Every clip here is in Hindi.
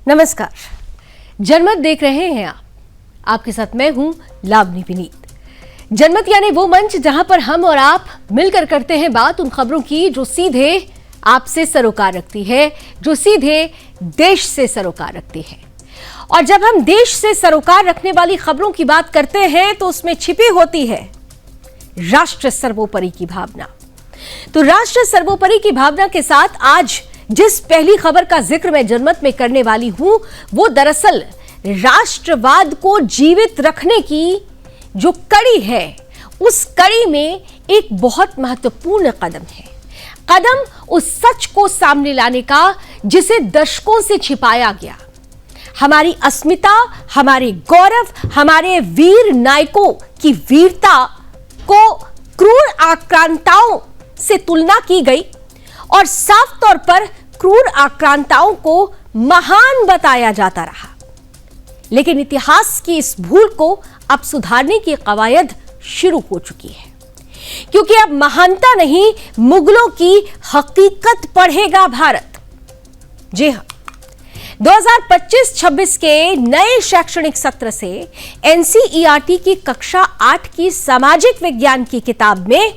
नमस्कार, जनमत देख रहे हैं आप। आपके साथ मैं हूं लावनी विनीत। जनमत यानी वो मंच जहां पर हम और आप मिलकर करते हैं बात उन खबरों की जो सीधे आपसे सरोकार रखती है, जो सीधे देश से सरोकार रखती है। और जब हम देश से सरोकार रखने वाली खबरों की बात करते हैं तो उसमें छिपी होती है राष्ट्र सर्वोपरि की भावना। तो राष्ट्र सर्वोपरि की भावना के साथ आज जिस पहली खबर का जिक्र मैं जनमत में करने वाली हूं वो दरअसल राष्ट्रवाद को जीवित रखने की जो कड़ी है उस कड़ी में एक बहुत महत्वपूर्ण कदम है। कदम उस सच को सामने लाने का जिसे दशकों से छिपाया गया। हमारी अस्मिता, हमारे गौरव, हमारे वीर नायकों की वीरता को क्रूर आक्रांताओं से तुलना की गई और साफ तौर पर क्रूर आक्रांताओं को महान बताया जाता रहा। लेकिन इतिहास की इस भूल को अब सुधारने की कवायद शुरू हो चुकी है, क्योंकि अब महानता नहीं मुगलों की हकीकत पढ़ेगा भारत। जी हां, 2025-26 के नए शैक्षणिक सत्र से एनसीईआरटी की कक्षा 8 की सामाजिक विज्ञान की किताब में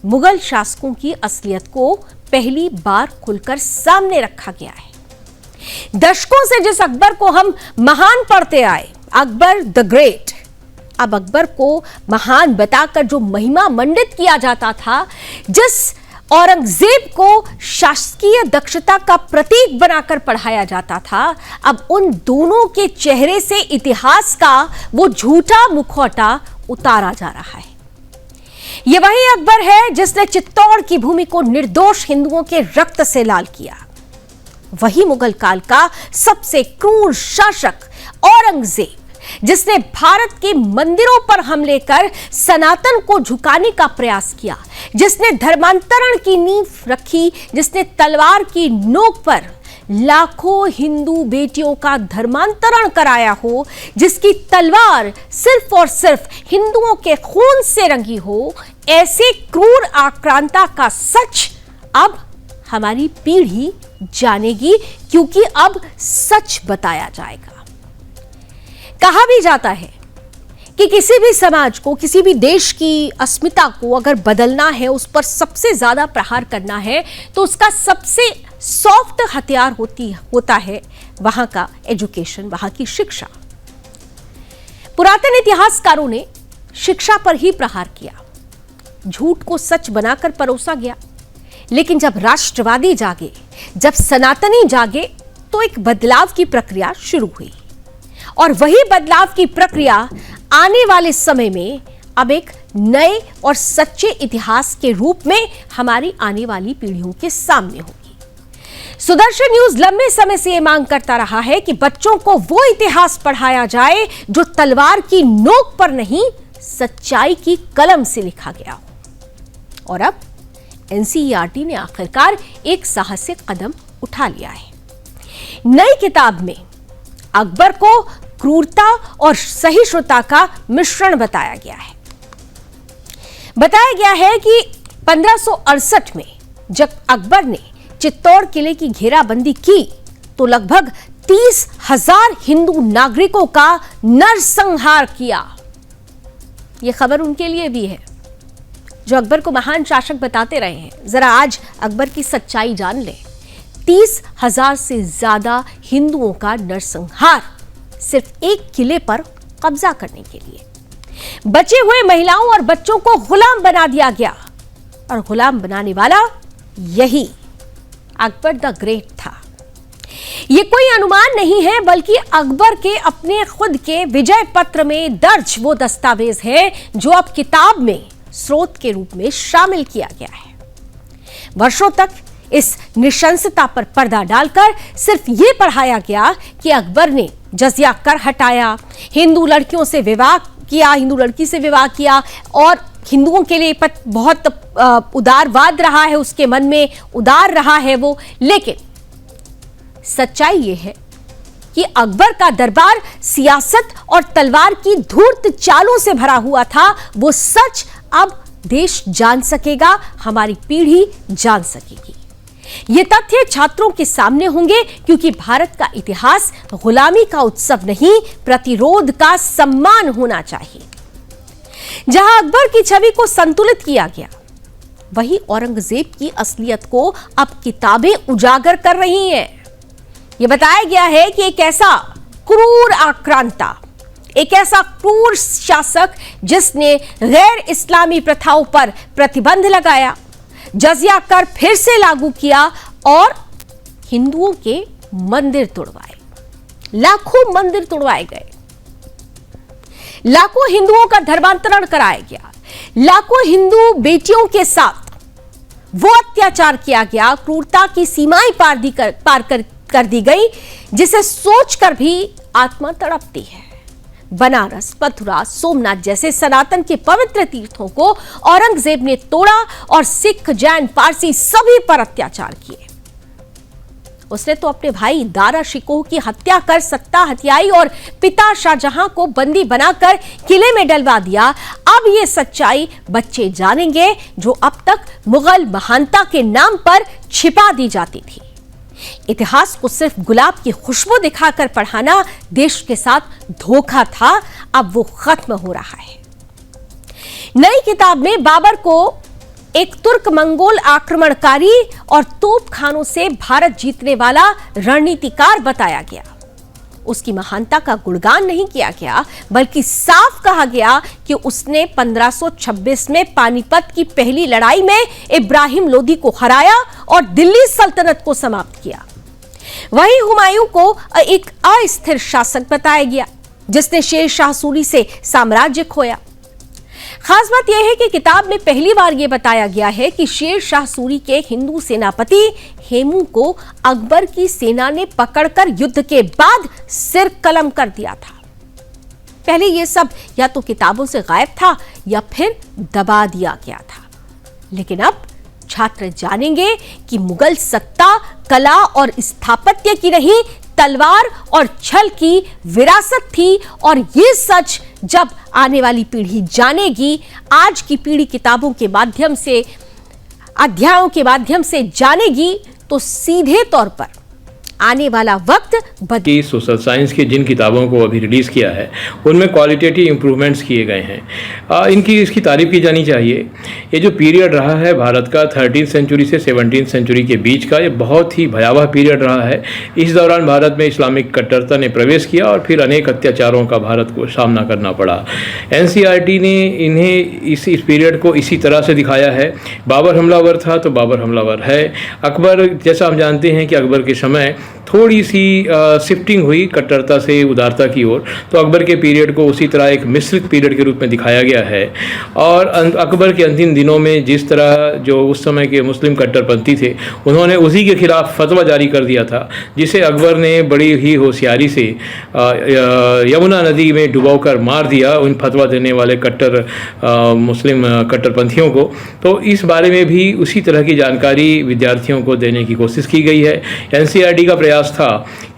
मुगल शासकों की असलियत को पहली बार खुलकर सामने रखा गया है। दशकों से जिस अकबर को हम महान पढ़ते आए, अकबर द ग्रेट, अब अकबर को महान बताकर जो महिमा मंडित किया जाता था, जिस औरंगजेब को शासकीय दक्षता का प्रतीक बनाकर पढ़ाया जाता था, अब उन दोनों के चेहरे से इतिहास का वो झूठा मुखौटा उतारा जा रहा है। ये वही अकबर है जिसने चित्तौड़ की भूमि को निर्दोष हिंदुओं के रक्त से लाल किया। वही मुगल काल का सबसे क्रूर शासक औरंगजेब जिसने भारत के मंदिरों पर हमले कर सनातन को झुकाने का प्रयास किया, जिसने धर्मांतरण की नींव रखी, जिसने तलवार की नोक पर लाखों हिंदू बेटियों का धर्मांतरण कराया हो, जिसकी तलवार सिर्फ और सिर्फ हिंदुओं के खून से रंगी हो, ऐसे क्रूर आक्रांता का सच अब हमारी पीढ़ी जानेगी, क्योंकि अब सच बताया जाएगा। कहा भी जाता है कि किसी भी समाज को, किसी भी देश की अस्मिता को अगर बदलना है, उस पर सबसे ज्यादा प्रहार करना है, तो उसका सबसे सॉफ्ट हथियार होता है वहां का एजुकेशन, वहां की शिक्षा। पुरातन इतिहासकारों ने शिक्षा पर ही प्रहार किया, झूठ को सच बनाकर परोसा गया। लेकिन जब राष्ट्रवादी जागे, जब सनातनी जागे, तो एक बदलाव की प्रक्रिया शुरू हुई। और वही बदलाव की प्रक्रिया आने वाले समय में अब एक नए और सच्चे इतिहास के रूप में हमारी आने वाली पीढ़ियों के सामने होगी। सुदर्शन न्यूज लंबे समय से यह मांग करता रहा है कि बच्चों को वो इतिहास पढ़ाया जाए जो तलवार की नोक पर नहीं, सच्चाई की कलम से लिखा गया हो। और अब एनसीईआरटी ने आखिरकार एक साहसिक कदम उठा लिया है। नई किताब में अकबर को क्रूरता और सहिष्णुता का मिश्रण बताया गया है। बताया गया है कि 1568 में जब अकबर ने चित्तौड़ किले की घेराबंदी की तो लगभग 30,000 हिंदू नागरिकों का नरसंहार किया। यह खबर उनके लिए भी है जो अकबर को महान शासक बताते रहे हैं। जरा आज अकबर की सच्चाई जान ले। 30,000 से ज्यादा हिंदुओं का नरसंहार सिर्फ एक किले पर कब्जा करने के लिए। बचे हुए महिलाओं और बच्चों को गुलाम बना दिया गया, और गुलाम बनाने वाला यही अकबर द ग्रेट था। यह कोई अनुमान नहीं है, बल्कि अकबर के अपने खुद के विजय पत्र में दर्ज वो दस्तावेज है जो अब किताब में स्रोत के रूप में शामिल किया गया है। वर्षों तक इस निशंसता पर पर्दा डालकर सिर्फ ये पढ़ाया गया कि अकबर ने जजिया कर हटाया, हिंदू लड़कियों से विवाह किया, हिंदू लड़की से विवाह किया, और हिंदुओं के लिए बहुत उदारवाद रहा है, उसके मन में उदार रहा है वो। लेकिन सच्चाई ये है कि अकबर का दरबार सियासत और तलवार की धूर्त चालों से भरा हुआ था। वो सच अब देश जान सकेगा, हमारी पीढ़ी जान सकेगी। ये तथ्य छात्रों के सामने होंगे, क्योंकि भारत का इतिहास गुलामी का उत्सव नहीं, प्रतिरोध का सम्मान होना चाहिए। जहां अकबर की छवि को संतुलित किया गया, वही औरंगजेब की असलियत को अब किताबें उजागर कर रही हैं। यह बताया गया है कि एक ऐसा क्रूर आक्रांता, एक ऐसा क्रूर शासक जिसने गैर इस्लामी प्रथाओं पर प्रतिबंध लगाया, जजिया कर फिर से लागू किया और हिंदुओं के मंदिर तोड़वाए। लाखों मंदिर तोड़वाए गए, लाखों हिंदुओं का धर्मांतरण कराया गया, लाखों हिंदू बेटियों के साथ वो अत्याचार किया गया, क्रूरता की सीमाएं पार कर दी गई, जिसे सोचकर भी आत्मा तड़पती है। बनारस, मथुरा, सोमनाथ जैसे सनातन के पवित्र तीर्थों को औरंगजेब ने तोड़ा और सिख, जैन, पारसी सभी पर अत्याचार किए। उसने तो अपने भाई दारा शिकोह की हत्या कर सत्ता हथियाई और पिता शाहजहां को बंदी बनाकर किले में डलवा दिया। अब ये सच्चाई बच्चे जानेंगे जो अब तक मुगल महानता के नाम पर छिपा दी जाती थी। इतिहास को सिर्फ गुलाब की खुशबू दिखाकर पढ़ाना देश के साथ धोखा था, अब वो खत्म हो रहा है। नई किताब में बाबर को एक तुर्क मंगोल आक्रमणकारी और तोपखानों से भारत जीतने वाला रणनीतिकार बताया गया। उसकी महानता का गुणगान नहीं किया गया, बल्कि साफ कहा गया कि उसने 1526 में पानीपत की पहली लड़ाई में इब्राहिम लोदी को हराया और दिल्ली सल्तनत को समाप्त किया। वहीं हुमायूं को एक अस्थिर शासक बताया गया जिसने शेर शाह सूरी से साम्राज्य खोया। खास बात यह है कि किताब में पहली बार यह बताया गया है कि शेर शाह सूरी के हिंदू सेनापति हेमू को अकबर की सेना ने पकड़कर युद्ध के बाद सिर कलम कर दिया था। पहले यह सब या तो किताबों से गायब था या फिर दबा दिया गया था, लेकिन अब छात्र जानेंगे कि मुगल सत्ता कला और स्थापत्य की नहीं, तलवार और छल की विरासत थी। और ये सच जब आने वाली पीढ़ी जानेगी, आज की पीढ़ी किताबों के माध्यम से, अध्यायों के माध्यम से जानेगी, तो सीधे तौर पर आने वाला वक्त की सोशल साइंस की जिन किताबों को अभी रिलीज़ किया है उनमें क्वालिटेटिव इम्प्रूवमेंट्स किए गए हैं। इसकी तारीफ की जानी चाहिए। ये जो पीरियड रहा है भारत का 13वीं सेंचुरी से 17वीं सेंचुरी के बीच का, ये बहुत ही भयावह पीरियड रहा है। इस दौरान भारत में इस्लामिक कट्टरता ने प्रवेश किया और फिर अनेक अत्याचारों का भारत को सामना करना पड़ा। NCERT ने इन्हें इस पीरियड को इसी तरह से दिखाया है। बाबर हमलावर था तो बाबर हमलावर है। अकबर, जैसा हम जानते हैं कि अकबर के समय थोड़ी सी शिफ्टिंग हुई कट्टरता से उदारता की ओर, तो अकबर के पीरियड को उसी तरह एक मिश्रित पीरियड के रूप में दिखाया गया है। और अकबर के अंतिम दिनों में जिस तरह जो उस समय के मुस्लिम कट्टरपंथी थे, उन्होंने उसी के खिलाफ फतवा जारी कर दिया था, जिसे अकबर ने बड़ी ही होशियारी से यमुना नदी में डुबोकर मार दिया उन फतवा देने वाले मुस्लिम कट्टरपंथियों को। तो इस बारे में भी उसी तरह की जानकारी विद्यार्थियों को देने की कोशिश की गई है। NCERT का प्रयास था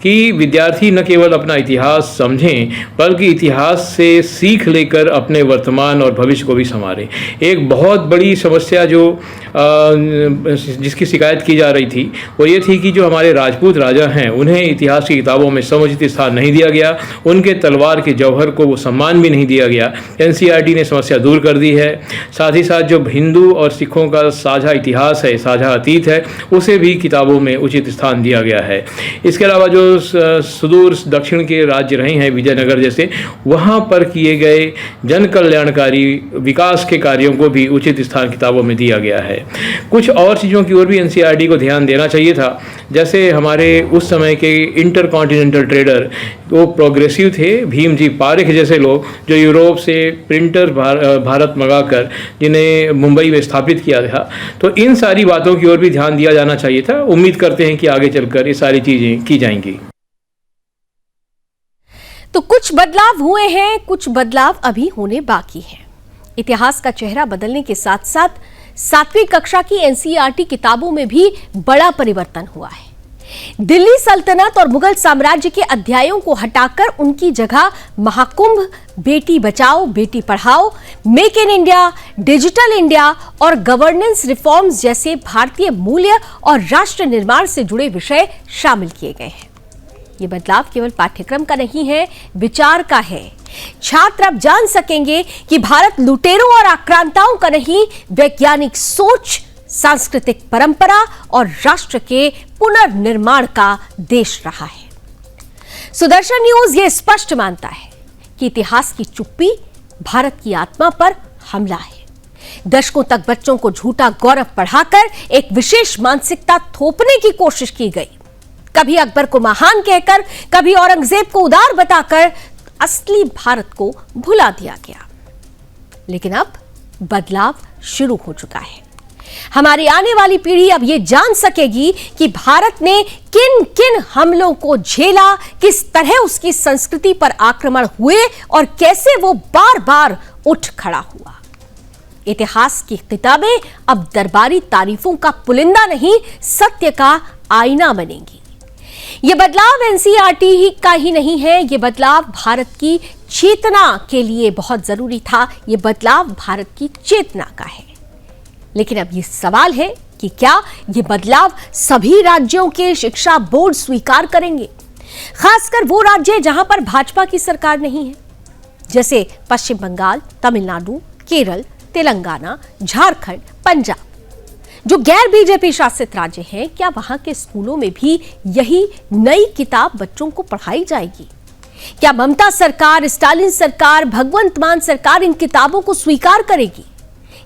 कि विद्यार्थी न केवल अपना इतिहास समझें, बल्कि इतिहास से सीख लेकर अपने वर्तमान और भविष्य को भी संवारें। एक बहुत बड़ी समस्या जो जिसकी शिकायत की जा रही थी वो ये थी कि जो हमारे राजपूत राजा हैं उन्हें इतिहास की किताबों में समुचित स्थान नहीं दिया गया, उनके तलवार के जौहर को वो सम्मान भी नहीं दिया गया। NCERT ने समस्या दूर कर दी है। साथ ही साथ जो हिंदू और सिखों का साझा इतिहास है, साझा अतीत है, उसे भी किताबों में उचित स्थान दिया गया है। इसके अलावा जो सुदूर दक्षिण के राज्य रहे हैं, विजयनगर जैसे, वहाँ पर किए गए जन कल्याणकारी विकास के कार्यों को भी उचित स्थान किताबों में दिया गया है। कुछ और चीज़ों की ओर भी NCERT को ध्यान देना चाहिए था, जैसे हमारे उस समय के इंटर कॉन्टिनेंटल ट्रेडर वो प्रोग्रेसिव थे, भीम जी पारेख जैसे लोग जो यूरोप से प्रिंटर भारत मंगाकर जिन्हें मुंबई में स्थापित किया था। तो इन सारी बातों की ओर भी ध्यान दिया जाना चाहिए था। उम्मीद करते हैं कि आगे चलकर ये सारी चीज़ें की जाएंगी। तो कुछ बदलाव हुए हैं, कुछ बदलाव अभी होने बाकी हैं। इतिहास का चेहरा बदलने के साथ साथ 7वीं कक्षा की NCERT किताबों में भी बड़ा परिवर्तन हुआ है। दिल्ली सल्तनत और मुगल साम्राज्य के अध्यायों को हटाकर उनकी जगह Mahakumbh, Beti Bachao Beti Padhao, make in India, digital India और गवर्नेंस रिफॉर्म्स जैसे भारतीय मूल्य और राष्ट्र निर्माण से जुड़े विषय शामिल किए गए हैं। ये बदलाव केवल पाठ्यक्रम का नहीं है, विचार का है। छात्र अब जान सकेंगे कि भारत लुटेरों और आक्रांताओं का नहीं, वैज्ञानिक सोच, सांस्कृतिक परंपरा और राष्ट्र के पुनर्निर्माण का देश रहा है। सुदर्शन न्यूज ये स्पष्ट मानता है कि इतिहास की चुप्पी भारत की आत्मा पर हमला है। दशकों तक बच्चों को झूठा गौरव पढ़ाकर एक विशेष मानसिकता थोपने की कोशिश की गई। कभी अकबर को महान कहकर, कभी औरंगजेब को उदार बताकर असली भारत को भुला दिया गया। लेकिन अब बदलाव शुरू हो चुका है। हमारी आने वाली पीढ़ी अब यह जान सकेगी कि भारत ने किन किन हमलों को झेला, किस तरह उसकी संस्कृति पर आक्रमण हुए और कैसे वो बार बार उठ खड़ा हुआ। इतिहास की किताबें अब दरबारी तारीफों का पुलिंदा नहीं, सत्य का आईना बनेंगी। यह बदलाव एनसीईआरटी का ही नहीं है, यह बदलाव भारत की चेतना के लिए बहुत जरूरी था। यह बदलाव भारत की चेतना का है। लेकिन अब यह सवाल है कि क्या यह बदलाव सभी राज्यों के शिक्षा बोर्ड स्वीकार करेंगे, खासकर वो राज्य जहां पर भाजपा की सरकार नहीं है, जैसे पश्चिम बंगाल, तमिलनाडु, केरल, तेलंगाना, झारखंड, पंजाब, जो गैर बीजेपी शासित राज्य हैं। क्या वहां के स्कूलों में भी यही नई किताब बच्चों को पढ़ाई जाएगी? क्या ममता सरकार, स्टालिन सरकार, भगवंत मान सरकार इन किताबों को स्वीकार करेगी,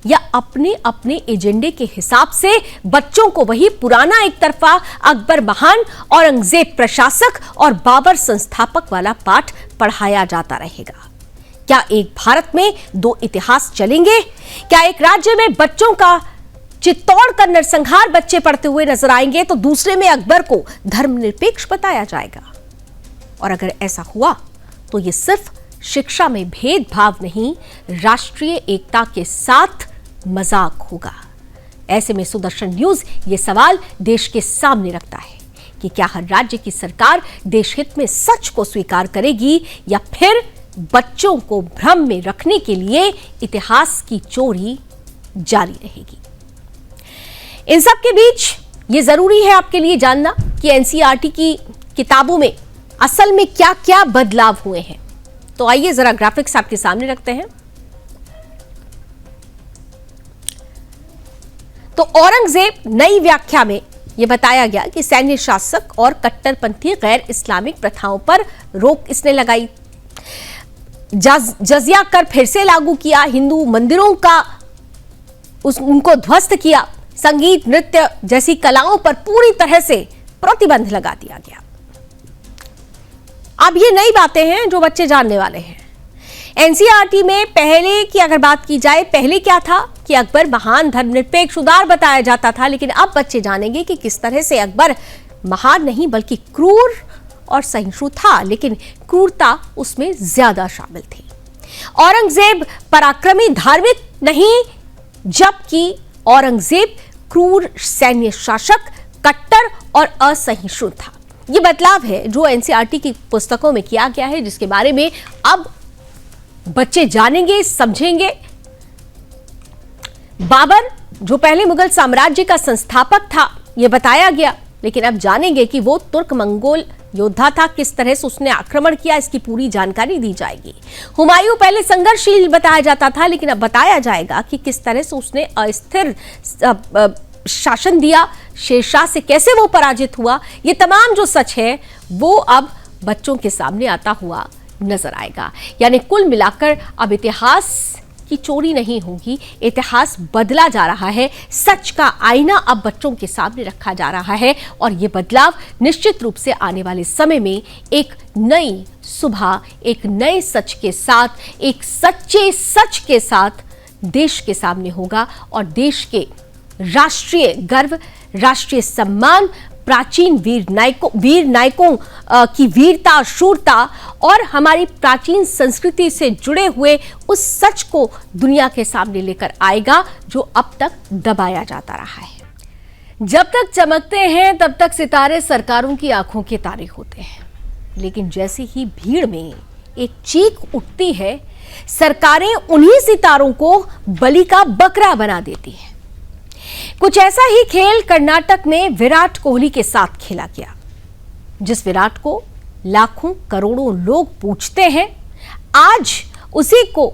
या अपने अपने एजेंडे के हिसाब से बच्चों को वही पुराना एक तरफा अकबर महान, औरंगजेब प्रशासक और बाबर संस्थापक वाला पाठ पढ़ाया जाता रहेगा? क्या एक भारत में दो इतिहास चलेंगे? क्या एक राज्य में बच्चों का चित्तौड़ का नरसंहार बच्चे पढ़ते हुए नजर आएंगे तो दूसरे में अकबर को धर्मनिरपेक्ष बताया जाएगा? और अगर ऐसा हुआ तो यह सिर्फ शिक्षा में भेदभाव नहीं, राष्ट्रीय एकता के साथ मजाक होगा। ऐसे में सुदर्शन न्यूज ये सवाल देश के सामने रखता है कि क्या हर राज्य की सरकार देश हित में सच को स्वीकार करेगी, या फिर बच्चों को भ्रम में रखने के लिए इतिहास की चोरी जारी रहेगी। इन सब के बीच ये जरूरी है आपके लिए जानना कि एनसीईआरटी की किताबों में असल में क्या क्या बदलाव हुए हैं। तो आइए जरा ग्राफिक्स आपके सामने रखते हैं। तो औरंगजेब नई व्याख्या में यह बताया गया कि सैन्य शासक और कट्टरपंथी गैर इस्लामिक प्रथाओं पर रोक इसने लगाई। जजिया कर फिर से लागू किया, हिंदू मंदिरों का उनको ध्वस्त किया, संगीत नृत्य जैसी कलाओं पर पूरी तरह से प्रतिबंध लगा दिया गया। अब ये नई बातें हैं जो बच्चे जानने वाले हैं। एनसीईआरटी में पहले की अगर बात की जाए, पहले क्या था कि अकबर महान, धर्मनिरपेक्ष, उदार बताया जाता था, लेकिन अब बच्चे जानेंगे कि किस तरह से अकबर महान नहीं बल्कि क्रूर और सहिष्णु था, लेकिन क्रूरता उसमें ज्यादा शामिल थी। औरंगजेब पराक्रमी, धार्मिक नहीं, जबकि औरंगजेब क्रूर सैन्य शासक, कट्टर और असहिष्णु था। यह बदलाव है जो एनसीईआरटी की पुस्तकों में किया गया है, जिसके बारे में अब बच्चे जानेंगे, समझेंगे। बाबर जो पहले मुगल साम्राज्य का संस्थापक था, यह बताया गया, लेकिन अब जानेंगे कि वो तुर्क मंगोल योद्धा था, किस तरह से उसने आक्रमण किया, इसकी पूरी जानकारी दी जाएगी। हुमायूं पहले संघर्षशील बताया जाता था, लेकिन अब बताया जाएगा कि किस तरह से उसने अस्थिर शासन दिया, शेरशाह से कैसे वो पराजित हुआ। ये तमाम जो सच है वो अब बच्चों के सामने आता हुआ नजर आएगा। यानी कुल मिलाकर अब इतिहास की चोरी नहीं होगी, इतिहास बदला जा रहा है, सच का आईना अब बच्चों के सामने रखा जा रहा है, और ये बदलाव निश्चित रूप से आने वाले समय में एक नई सुबह, एक नए सच के साथ, एक सच्चे सच के साथ देश के सामने होगा, और देश के राष्ट्रीय गर्व, राष्ट्रीय सम्मान, प्राचीन वीर नायकों की वीरता, शूरता और हमारी प्राचीन संस्कृति से जुड़े हुए उस सच को दुनिया के सामने लेकर आएगा जो अब तक दबाया जाता रहा है। जब तक चमकते हैं तब तक सितारे सरकारों की आंखों के तारे होते हैं, लेकिन जैसे ही भीड़ में एक चीख उठती है, सरकारें उन्हीं सितारों को बलि का बकरा बना देती हैं। कुछ ऐसा ही खेल कर्नाटक में विराट कोहली के साथ खेला गया, जिस विराट को लाखों करोड़ों लोग पूछते हैं, आज उसी को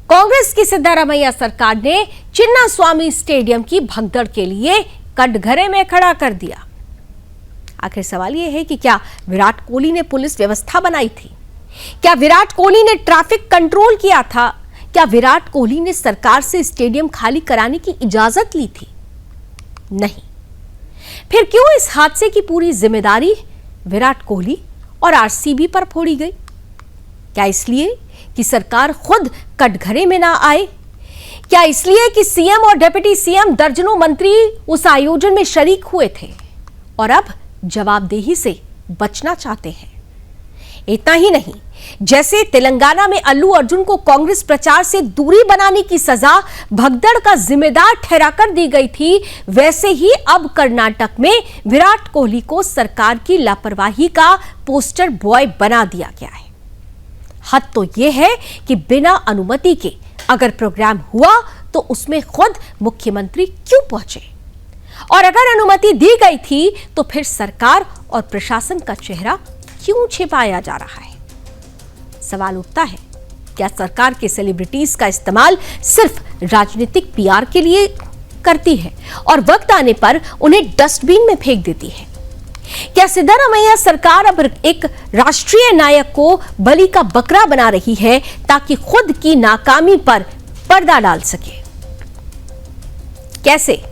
कांग्रेस की सिद्धारमैया सरकार ने चिन्नास्वामी स्टेडियम की भगदड़ के लिए कटघरे में खड़ा कर दिया। आखिर सवाल यह है कि क्या विराट कोहली ने पुलिस व्यवस्था बनाई थी? क्या विराट कोहली ने ट्रैफिक कंट्रोल किया था? क्या विराट कोहली ने सरकार से स्टेडियम खाली कराने की इजाजत ली थी? नहीं। फिर क्यों इस हादसे की पूरी जिम्मेदारी विराट कोहली और आरसीबी पर फोड़ी गई? क्या इसलिए कि सरकार खुद कटघरे में ना आए? क्या इसलिए कि सीएम और डिप्टी सीएम दर्जनों मंत्री उस आयोजन में शरीक हुए थे और अब जवाबदेही से बचना चाहते हैं? इतना ही नहीं, जैसे तेलंगाना में अल्लू अर्जुन को कांग्रेस प्रचार से दूरी बनाने की सजा भगदड़ का जिम्मेदार ठहराकर दी गई थी, वैसे ही अब कर्नाटक में विराट कोहली को सरकार की लापरवाही का पोस्टर बॉय बना दिया गया है। हद तो यह है कि बिना अनुमति के अगर प्रोग्राम हुआ तो उसमें खुद मुख्यमंत्री क्यों पहुंचे? और अगर अनुमति दी गई थी तो फिर सरकार और प्रशासन का चेहरा क्यों छिपाया जा रहा है? सवाल उठता है, क्या सरकार के सेलिब्रिटीज का इस्तेमाल सिर्फ राजनीतिक पीआर के लिए करती है और वक्त आने पर उन्हें डस्टबिन में फेंक देती है? क्या सिद्धारमैया सरकार अब एक राष्ट्रीय नायक को बलि का बकरा बना रही है ताकि खुद की नाकामी पर पर्दा डाल सके? कैसे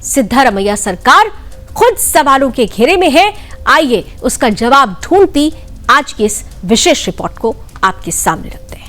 सिद्धारमैया सरकार खुद सवालों के घेरे में है? आइए उसका जवाब ढूंढती आज की इस विशेष रिपोर्ट को आपके सामने रखते हैं।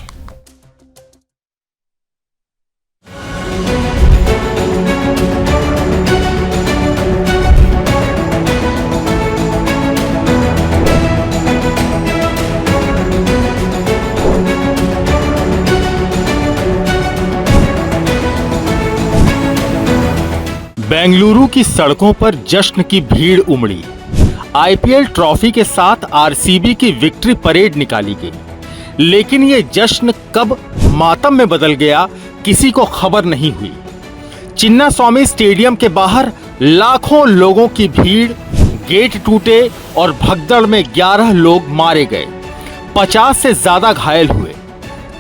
बेंगलुरु की सड़कों पर जश्न की भीड़ उमड़ी। आईपीएल ट्रॉफी के साथ आरसीबी की विक्ट्री परेड निकाली गई, लेकिन ये जश्न कब मातम में बदल गया किसी को खबर नहीं हुई। चिन्नास्वामी स्टेडियम के बाहर लाखों लोगों की भीड़, गेट टूटे और भगदड़ में 11 लोग मारे गए, 50 से ज्यादा घायल हुए।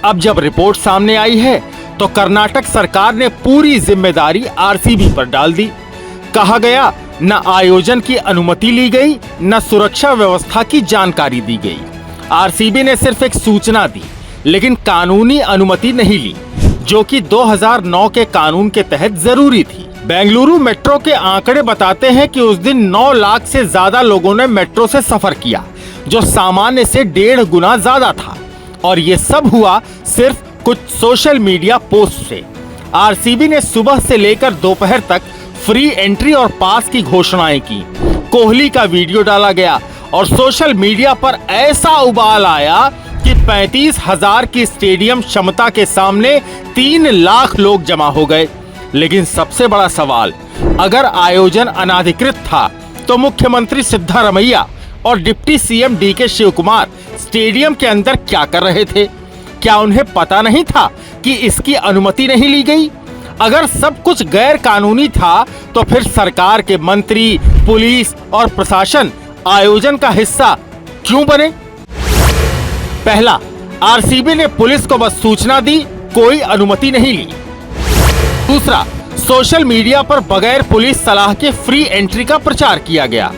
अब जब रिपोर्ट सामने आई है तो कर्नाटक सरकार ने पूरी जिम्मेदारी आरसीबी पर डाल दी। कहा गया न आयोजन की अनुमति ली गई, न सुरक्षा व्यवस्था की जानकारी दी गई। आरसीबी ने सिर्फ एक सूचना दी, लेकिन कानूनी अनुमति नहीं ली, जो कि 2009 के कानून के तहत जरूरी थी। बेंगलुरु मेट्रो के आंकड़े बताते हैं कि उस दिन 9 लाख से ज्यादा लोगों ने मेट्रो से सफर किया, जो सामान्य से 1.5 गुना ज्यादा था। और ये सब हुआ सिर्फ कुछ सोशल मीडिया पोस्ट से। आरसीबी ने सुबह से लेकर दोपहर तक फ्री एंट्री और पास की घोषणाएं की। कोहली का वीडियो डाला गया और सोशल मीडिया पर ऐसा उबाल आया कि 35,000 की स्टेडियम क्षमता के सामने 3 लाख लोग जमा हो गए। लेकिन सबसे बड़ा सवाल, अगर आयोजन अनाधिकृत था तो मुख्यमंत्री सिद्धारमैया और deputy CM DK Shivakumar stadium के अंदर क्या कर रहे थे? क्या उन्हें पता नहीं था कि इसकी अनुमति नहीं ली गई? अगर सब कुछ गैर कानूनी था तो फिर सरकार के मंत्री, पुलिस और प्रशासन आयोजन का हिस्सा क्यों बने? पहला, आरसीबी ने पुलिस को बस सूचना दी, कोई अनुमति नहीं ली। दूसरा, सोशल मीडिया पर बगैर पुलिस सलाह के फ्री एंट्री का प्रचार किया गया।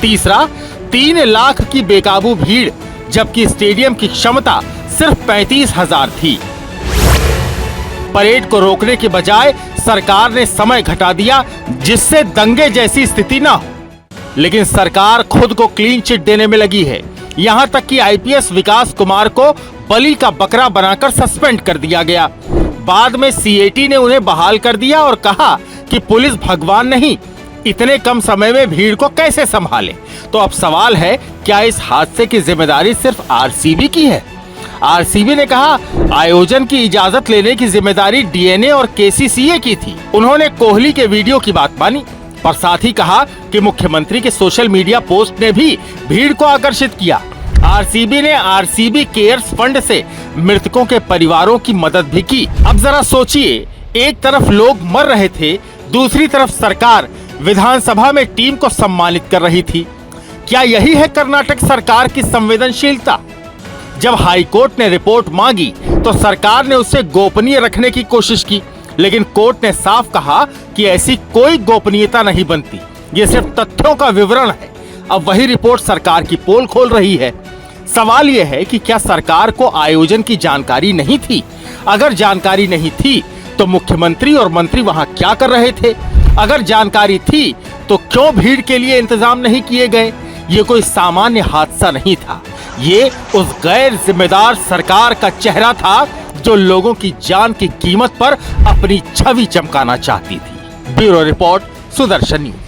तीसरा, 3 लाख की बेकाबू भीड़, जबकि स्टेडियम की क्षमता सिर्फ 35,000 थी। परेड को रोकने के बजाय सरकार ने समय घटा दिया, जिससे दंगे जैसी स्थिति न हो। लेकिन सरकार खुद को क्लीन चिट देने में लगी है। यहां तक कि आईपीएस विकास कुमार को बलि का बकरा बनाकर सस्पेंड कर दिया गया। बाद में सीएटी ने उन्हें बहाल कर दिया और कहा कि पुलिस भगवान नहीं, इतने कम समय में भीड़ को कैसे संभाले। तो अब सवाल है, क्या इस हादसे की जिम्मेदारी सिर्फ आरसीबी की है? आरसीबी ने कहा आयोजन की इजाजत लेने की जिम्मेदारी डीएनए और केसीसीए की थी। उन्होंने कोहली के वीडियो की बात मानी, पर साथ ही कहा कि मुख्यमंत्री के सोशल मीडिया पोस्ट ने भी भीड़ को आकर्षित किया। आरसीबी ने आरसीबी केयर्स फंड से मृतकों के परिवारों की मदद भी की। अब जरा सोचिए, एक तरफ लोग मर रहे थे, दूसरी तरफ सरकार विधानसभा में टीम को सम्मानित कर रही थी। क्या यही है कर्नाटक सरकार की संवेदनशीलता? जब हाईकोर्ट ने रिपोर्ट मांगी तो सरकार ने उसे गोपनीय रखने की कोशिश की, लेकिन कोर्ट ने साफ कहा कि ऐसी कोई गोपनीयता नहीं बनती, ये सिर्फ तथ्यों का विवरण है। अब वही रिपोर्ट सरकार की पोल खोल रही है। सवाल यह है कि क्या सरकार को आयोजन की जानकारी नहीं थी? अगर जानकारी नहीं थी तो मुख्यमंत्री और मंत्री वहां क्या कर रहे थे? अगर जानकारी थी तो क्यों भीड़ के लिए इंतजाम नहीं किए गए? ये कोई सामान्य हादसा नहीं था, ये उस गैर जिम्मेदार सरकार का चेहरा था जो लोगों की जान की कीमत पर अपनी छवि चमकाना चाहती थी। Bureau report, Sudarshan news.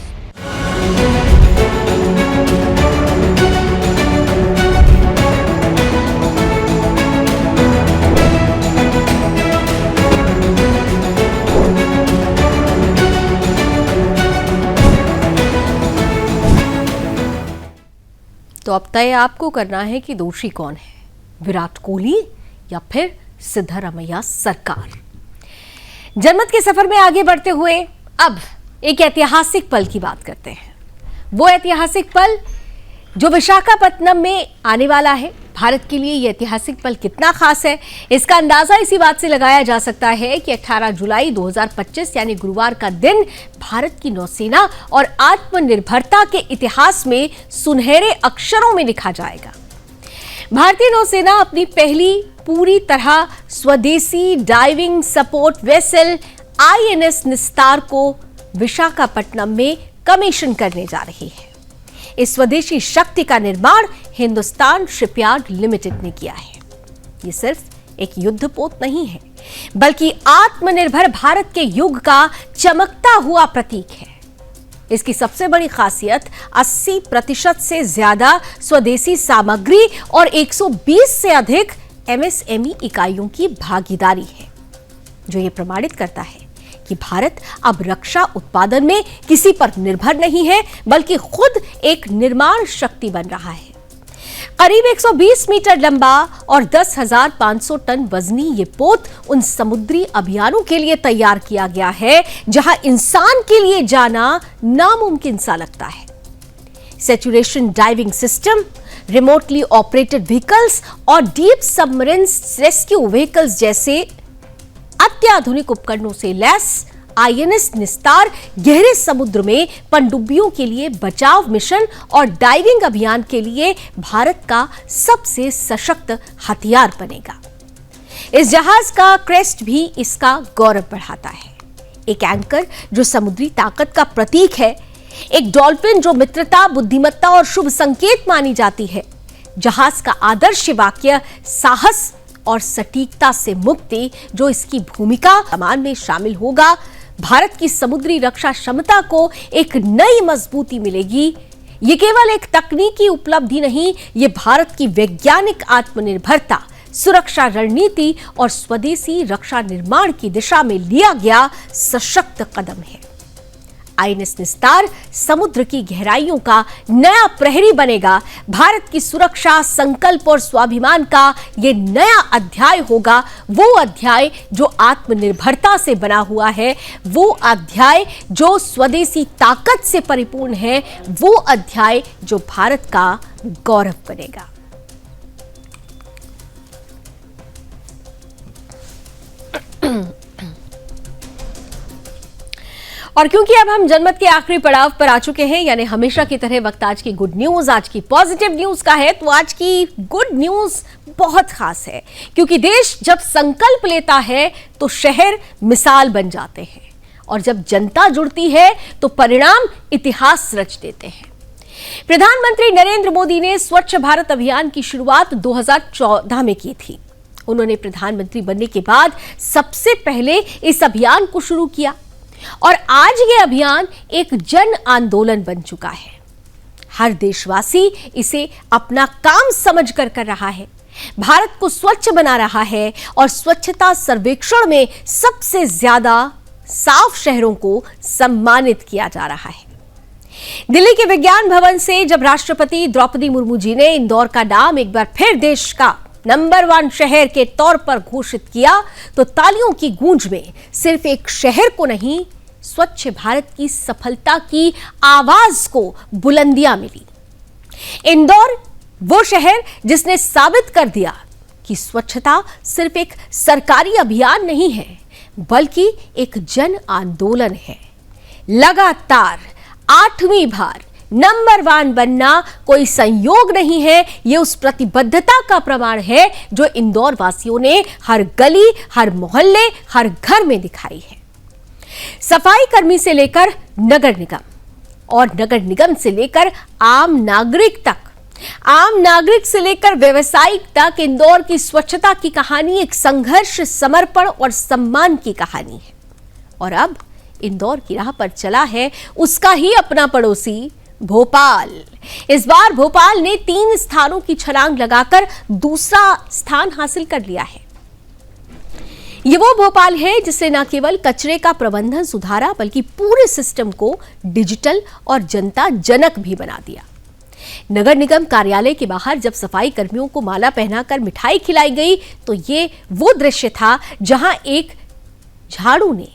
तो अब तय आपको करना है कि दोषी कौन है, विराट कोहली या फिर सिद्धारमैया सरकार। जनमत के सफर में आगे बढ़ते हुए अब एक ऐतिहासिक पल की बात करते हैं। वो ऐतिहासिक पल जो विशाखापत्तनम में आने वाला है। भारत के लिए यह ऐतिहासिक पल कितना खास है, इसका अंदाजा इसी बात से लगाया जा सकता है कि 18 जुलाई 2025 यानी गुरुवार का दिन भारत की नौसेना और आत्मनिर्भरता के इतिहास में सुनहरे अक्षरों में लिखा जाएगा। भारतीय नौसेना अपनी पहली पूरी तरह स्वदेशी डाइविंग सपोर्ट वेसल आईएनएस निस्तार को विशाखापट्टनम में कमीशन करने जा रही है। इस स्वदेशी शक्ति का निर्माण हिंदुस्तान शिपयार्ड लिमिटेड ने किया है। ये सिर्फ एक युद्धपोत नहीं है, बल्कि आत्मनिर्भर भारत के युग का चमकता हुआ प्रतीक है। इसकी सबसे बड़ी खासियत 80% से ज्यादा स्वदेशी सामग्री और 120 से अधिक एमएसएमई इकाइयों की भागीदारी है, जो ये प्रमाणित करता है कि भारत अब रक्षा उत्पादन में किसी पर निर्भर नहीं है, बल्कि खुद एक निर्माण शक्ति बन रहा है। करीब 120 मीटर लंबा और 10,500 टन वजनी ये पोत उन समुद्री अभियानों के लिए तैयार किया गया है जहां इंसान के लिए जाना नामुमकिन सा लगता है। Saturation diving system, remotely operated vehicles और डीप सबमरीन रेस्क्यू व्हीकल्स जैसे अत्याधुनिक उपकरणों से लैस आईएनएस निस्तार गहरे समुद्र में पनडुब्बियों के लिए बचाव मिशन और डाइविंग अभियान के लिए भारत का सबसे सशक्त हथियार बनेगा। इस जहाज का क्रेस्ट भी इसका गौरव बढ़ाता है। एक एंकर जो समुद्री ताकत का प्रतीक है, एक डॉल्फिन जो मित्रता, बुद्धिमत्ता और शुभ संकेत मानी जाती है। जहाज का आदर्श वाक्य साहस और सटीकता से मुक्ति, जो इसकी भूमिका कमान में शामिल होगा। भारत की समुद्री रक्षा क्षमता को एक नई मजबूती मिलेगी। ये केवल एक तकनीकी उपलब्धि नहीं, ये भारत की वैज्ञानिक आत्मनिर्भरता, सुरक्षा रणनीति और स्वदेशी रक्षा निर्माण की दिशा में लिया गया सशक्त कदम है। आईएनएस निस्तार समुद्र की गहराइयों का नया प्रहरी बनेगा। भारत की सुरक्षा, संकल्प और स्वाभिमान का ये नया अध्याय होगा। वो अध्याय जो आत्मनिर्भरता से बना हुआ है, वो अध्याय जो स्वदेशी ताकत से परिपूर्ण है, वो अध्याय जो भारत का गौरव बनेगा। और क्योंकि अब हम जनमत के आखिरी पड़ाव पर आ चुके हैं, यानी हमेशा की तरह वक्त आज की गुड न्यूज, आज की पॉजिटिव न्यूज का है, तो आज की गुड न्यूज बहुत खास है। क्योंकि देश जब संकल्प लेता है तो शहर मिसाल बन जाते हैं, और जब जनता जुड़ती है तो परिणाम इतिहास रच देते हैं। प्रधानमंत्री नरेंद्र मोदी ने स्वच्छ भारत अभियान की शुरुआत 2014 में की थी। उन्होंने प्रधानमंत्री बनने के बाद सबसे पहले इस अभियान को शुरू किया, और आज ये अभियान एक जन आंदोलन बन चुका है। हर देशवासी इसे अपना काम समझकर कर रहा है, भारत को स्वच्छ बना रहा है, और स्वच्छता सर्वेक्षण में सबसे ज्यादा साफ शहरों को सम्मानित किया जा रहा है। दिल्ली के विज्ञान भवन से जब राष्ट्रपति द्रौपदी मुर्मू जी ने इंदौर का नाम एक बार फिर देश का नंबर 1 शहर के तौर पर घोषित किया तो तालियों की गूंज में सिर्फ एक शहर को नहीं, स्वच्छ भारत की सफलता की आवाज को बुलंदियां मिली। इंदौर वो शहर जिसने साबित कर दिया कि स्वच्छता सिर्फ एक सरकारी अभियान नहीं है, बल्कि एक जन आंदोलन है। लगातार 8वीं बार नंबर 1 बनना कोई संयोग नहीं है, ये उस प्रतिबद्धता का प्रमाण है जो इंदौर वासियों ने हर गली, हर मोहल्ले, हर घर में दिखाई है। सफाई कर्मी से लेकर नगर निगम और नगर निगम से लेकर आम नागरिक तक, आम नागरिक से लेकर व्यवसायिक तक इंदौर की स्वच्छता की कहानी एक संघर्ष, समर्पण और सम्मान की कहानी है। और अब इंदौर की राह पर चला है उसका ही अपना पड़ोसी भोपाल। इस बार भोपाल ने 3 स्थानों की छलांग लगाकर दूसरा स्थान हासिल कर लिया है। ये वो भोपाल है जिसने न केवल कचरे का प्रबंधन सुधारा बल्कि पूरे सिस्टम को डिजिटल और जनता जनक भी बना दिया। नगर निगम कार्यालय के बाहर जब सफाई कर्मियों को माला पहनाकर मिठाई खिलाई गई तो ये वो दृश्य था जहां एक झाड़ू ने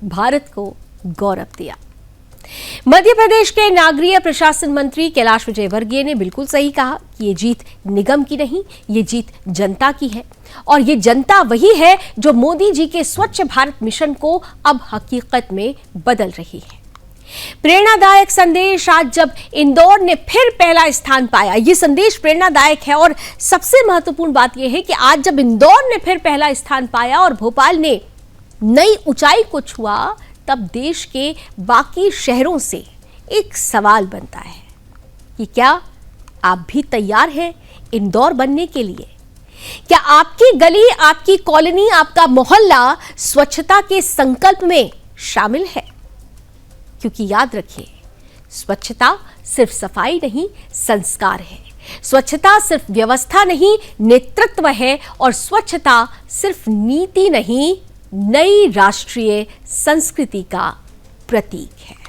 भारत को गौरव दिया। मध्य प्रदेश के नागरिक प्रशासन मंत्री कैलाश विजयवर्गीय ने बिल्कुल सही कहा कि ये जीत निगम की नहीं, ये जीत जनता की है। और ये जनता वही है जो मोदी जी के स्वच्छ भारत मिशन को अब हकीकत में बदल रही है। प्रेरणादायक संदेश आज जब इंदौर ने फिर पहला स्थान पाया, ये संदेश प्रेरणादायक है। और सबसे महत्वपूर्ण बात यह है कि आज जब इंदौर ने फिर पहला स्थान पाया और भोपाल ने नई ऊंचाई को छुआ, तब देश के बाकी शहरों से एक सवाल बनता है कि क्या आप भी तैयार हैं इंदौर बनने के लिए? क्या आपकी गली, आपकी कॉलोनी, आपका मोहल्ला स्वच्छता के संकल्प में शामिल है? क्योंकि याद रखिए, स्वच्छता सिर्फ सफाई नहीं, संस्कार है। स्वच्छता सिर्फ व्यवस्था नहीं, नेतृत्व है। और स्वच्छता सिर्फ नीति नहीं, नई राष्ट्रीय संस्कृति का प्रतीक है।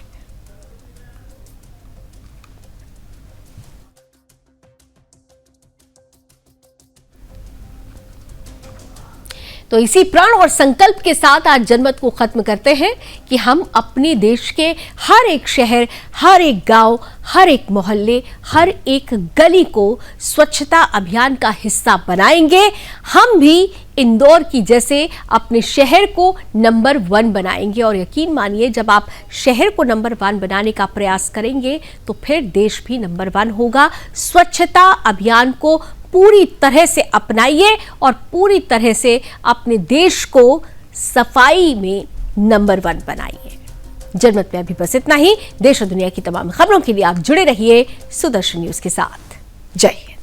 तो इसी प्रण और संकल्प के साथ आज जनमत को खत्म करते हैं कि हम अपने देश के हर एक शहर, हर एक गांव, हर एक मोहल्ले, हर एक गली को स्वच्छता अभियान का हिस्सा बनाएंगे। हम भी इंदौर की जैसे अपने शहर को नंबर 1 बनाएंगे। और यकीन मानिए, जब आप शहर को नंबर 1 बनाने का प्रयास करेंगे तो फिर देश भी नंबर 1 होगा। स्वच्छता अभियान को पूरी तरह से अपनाइए और पूरी तरह से अपने देश को सफाई में नंबर 1 बनाइए। जनमत में अभी बस इतना ही। देश और दुनिया की तमाम खबरों के लिए आप जुड़े रहिए सुदर्शन न्यूज के साथ। जय हिंद।